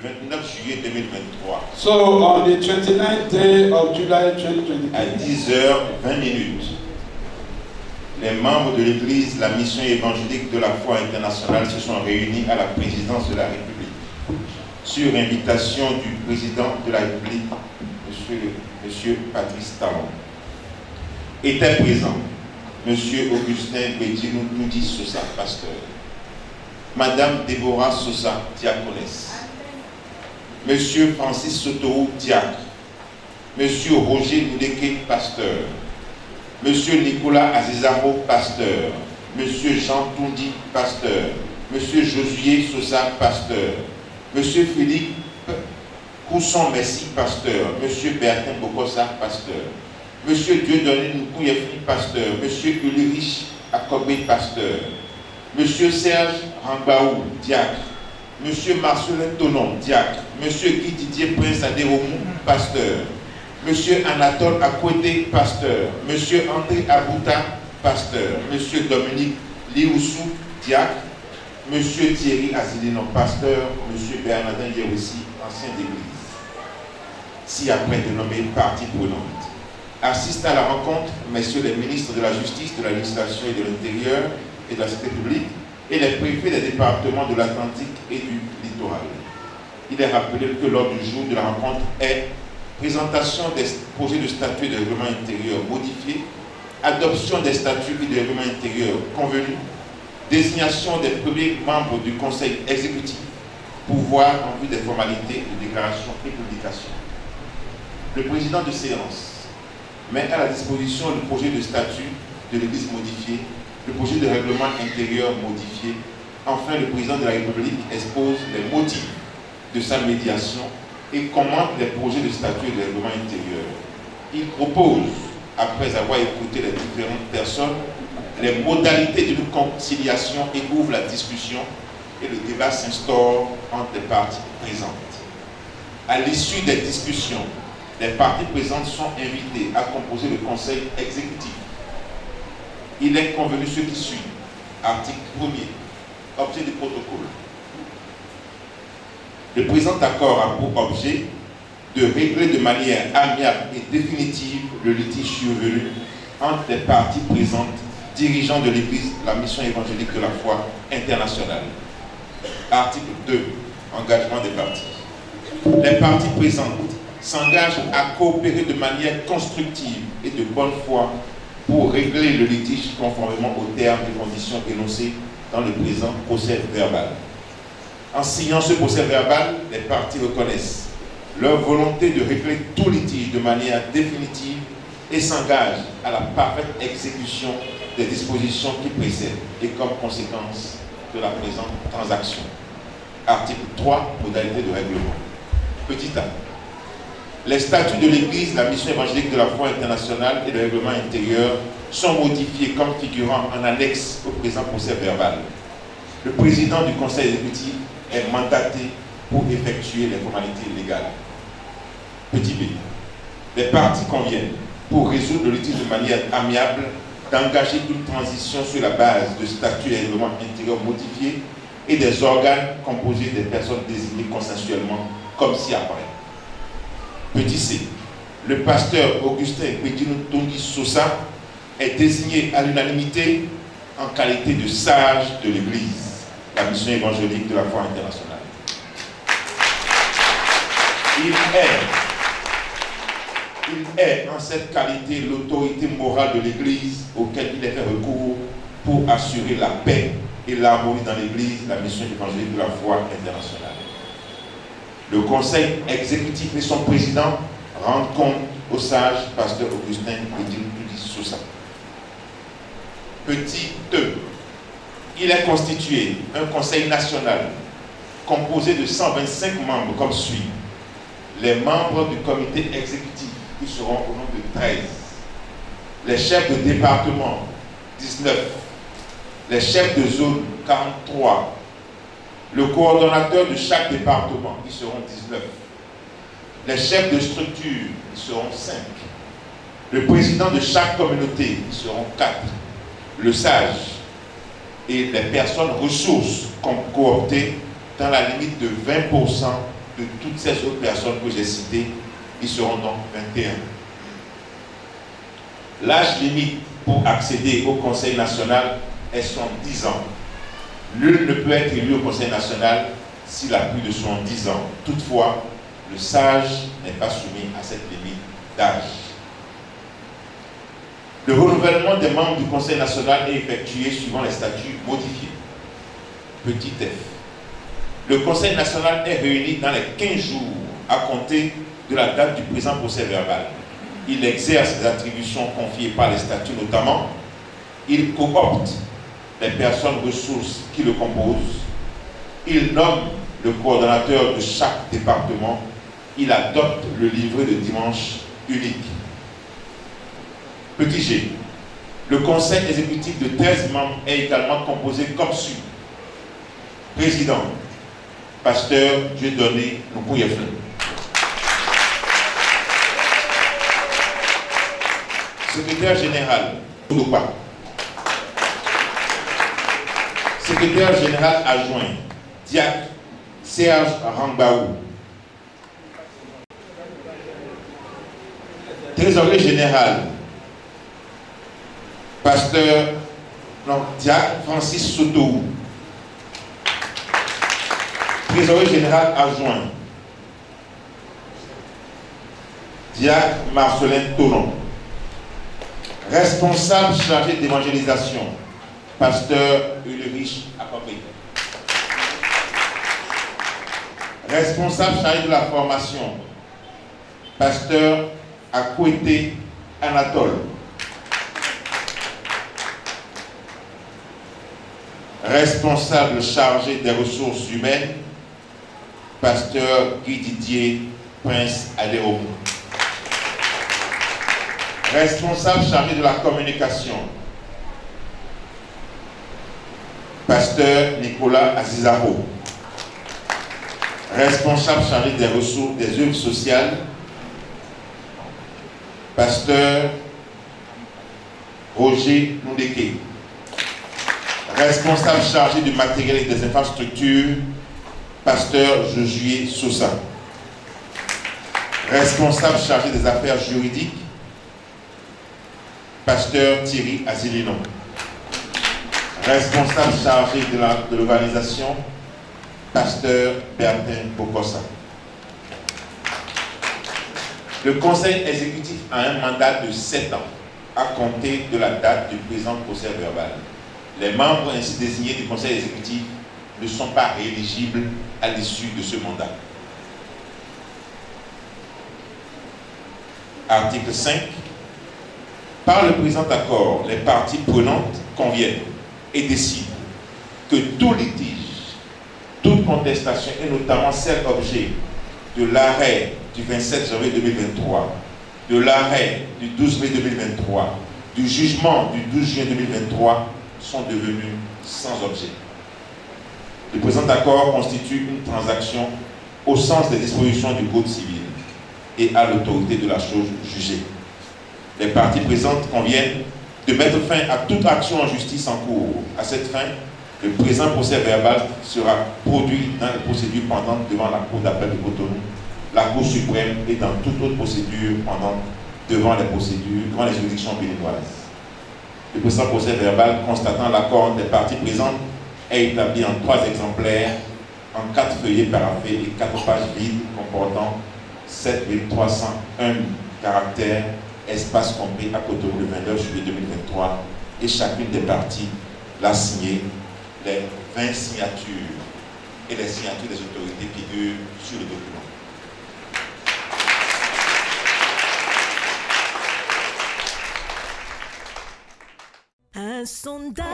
29 juillet 2023. So on the 29th day of July 2023, à 10h20, les membres de l'Église, la mission évangélique de la foi internationale se sont réunis à la présidence de la République sur invitation du président de la République, Monsieur Patrice Talon. Étaient présents Monsieur Augustin Bédinou Toudi Sosa, pasteur, Madame Déborah Sosa, diaconesse, Monsieur Francis Soto, diacre, Monsieur Roger Moudeke, pasteur, Monsieur Nicolas Azizaro, pasteur, Monsieur Jean Toundi, pasteur, Monsieur Josué Sosa, pasteur, Monsieur Philippe Cousson Messi, pasteur, Monsieur Bertin Bokosa, pasteur, Monsieur Dieudonné Noukouyefni, pasteur, Monsieur Ulrich Akobé, pasteur, Monsieur Serge Rambaou, diacre, Monsieur Marcelin Tonon, diacre, Monsieur Guy Didier Prince Adéromou, pasteur, Monsieur Anatole Akwete, pasteur, Monsieur André Abouta, pasteur, Monsieur Dominique Lioussou, diacre, Monsieur Thierry Azilinon, pasteur, Monsieur Bernardin Yeroussi, ancien d'église. Ci-après dénommé partie prenante. Assistent à la rencontre messieurs les ministres de la Justice, de l'Administration et de l'Intérieur et de la Sécurité publique et les préfets des départements de l'Atlantique et du littoral. Il est rappelé que l'ordre du jour de la rencontre est présentation des projets de statuts et de règlements intérieurs modifiés, adoption des statuts et de règlements intérieurs convenus, désignation des premiers membres du Conseil exécutif, pouvoir en vue des formalités de déclaration et publication. Le président de séance met à la disposition le projet de statut de l'Église modifié, le projet de règlement intérieur modifié. Enfin, le président de la République expose les motifs de sa médiation et commente les projets de statut et de règlement intérieur. Il propose, après avoir écouté les différentes personnes, les modalités d'une conciliation et ouvre la discussion et le débat s'instaure entre les parties présentes. À l'issue des discussions, les parties présentes sont invitées à composer le conseil exécutif. Il est convenu ce qui suit. Article 1er, objet du protocole. Le présent accord a pour objet de régler de manière amiable et définitive le litige survenu entre les parties présentes, dirigeants de l'Église, la mission évangélique de la foi internationale. Article 2, engagement des parties. Les parties présentes s'engagent à coopérer de manière constructive et de bonne foi pour régler le litige conformément aux termes et conditions énoncés dans le présent procès verbal. En signant ce procès verbal, les parties reconnaissent leur volonté de régler tout litige de manière définitive et s'engagent à la parfaite exécution des dispositions qui précèdent et comme conséquence de la présente transaction. Article 3, modalité de règlement. Petit a. Les statuts de l'Église, la mission évangélique de la foi internationale et le règlement intérieur sont modifiés comme figurant en annexe au présent procès verbal. Le président du conseil exécutif est mandaté pour effectuer les formalités légales. Petit b. Les parties conviennent, pour résoudre le litige de manière amiable, d'engager une transition sur la base de statuts et règlements intérieurs modifiés et des organes composés des personnes désignées consensuellement, comme ci-après. Petit c. Le pasteur Augustin Bédinou Toudi Sosa est désigné à l'unanimité en qualité de sage de l'Église, la mission évangélique de la foi internationale. Il est en cette qualité l'autorité morale de l'Église auquel il est fait recours pour assurer la paix et l'harmonie dans l'Église, la mission évangélique de la foi internationale. Le conseil exécutif et son président rendent compte au sage pasteur Augustin Bédinou Toudi Sosa. Petit e. Il est constitué un conseil national composé de 125 membres comme suit. Les membres du comité exécutif qui seront au nombre de 13. Les chefs de département, 19. Les chefs de zone, 43. Le coordonnateur de chaque département, ils seront 19. Les chefs de structure, ils seront 5. Le président de chaque communauté, ils seront 4. Le sage et les personnes ressources cooptées dans la limite de 20% de toutes ces autres personnes que j'ai citées, ils seront donc 21. L'âge limite pour accéder au Conseil national est 70 ans. Nul ne peut être élu au Conseil national s'il a plus de 70 ans. Toutefois, le sage n'est pas soumis à cette limite d'âge. Le renouvellement des membres du Conseil national est effectué suivant les statuts modifiés. Petit f. Le Conseil national est réuni dans les 15 jours à compter de la date du présent procès verbal. Il exerce les attributions confiées par les statuts, notamment, il coopte les personnes ressources qui le composent, il nomme le coordonnateur de chaque département, il adopte le livret de dimanche unique. Petit g. Le conseil exécutif de 13 membres est également composé comme suit. Président, pasteur Dieudonné Noukouyefle. Secrétaire général, Touloupa. Secrétaire général adjoint, Diacre Serge Rangbaou. Trésorier général, Diacre Francis Sotou. Trésorier général adjoint, Diacre Marcelin Tonon. Responsable chargé d'évangélisation, pasteur Ulrich Akopé. Responsable chargé de la formation, pasteur Akouete Anatole. Responsable chargé des ressources humaines, pasteur Guy Didier Prince Adéomou. Responsable chargé de la communication, pasteur Nicolas Azizaro. Responsable chargé des ressources des œuvres sociales, pasteur Roger Noudeke. Responsable chargé du matériel et des infrastructures, pasteur Josué Sosa. Responsable chargé des affaires juridiques, pasteur Thierry Azilino. Responsable chargé de l'organisation, pasteur Bertin Bokossa. Le conseil exécutif a un mandat de 7 ans à compter de la date du présent procès verbal. Les membres ainsi désignés du conseil exécutif ne sont pas rééligibles à l'issue de ce mandat. Article 5. Par le présent accord, les parties prenantes conviennent et décident que tout litige, toute contestation, et notamment celle objet de l'arrêt du 27 janvier 2023, de l'arrêt du 12 mai 2023, du jugement du 12 juin 2023, sont devenus sans objet. Le présent accord constitue une transaction au sens des dispositions du Code civil et à l'autorité de la chose jugée. Les parties présentes conviennent de mettre fin à toute action en justice en cours. À cette fin, le présent procès verbal sera produit dans les procédures pendantes devant la Cour d'appel de Cotonou, la Cour suprême et dans toute autre procédure pendante devant les juridictions béninoises. Le présent procès verbal constatant l'accord des parties présentes est établi en 3 exemplaires, en 4 feuillets paraphés et 4 pages vides comportant 7301 caractères, espace compris à Cotonou le 29 juillet 2023, et chacune des parties l'a signé. Les 20 signatures et les signatures des autorités figurent sur le document. Un sondage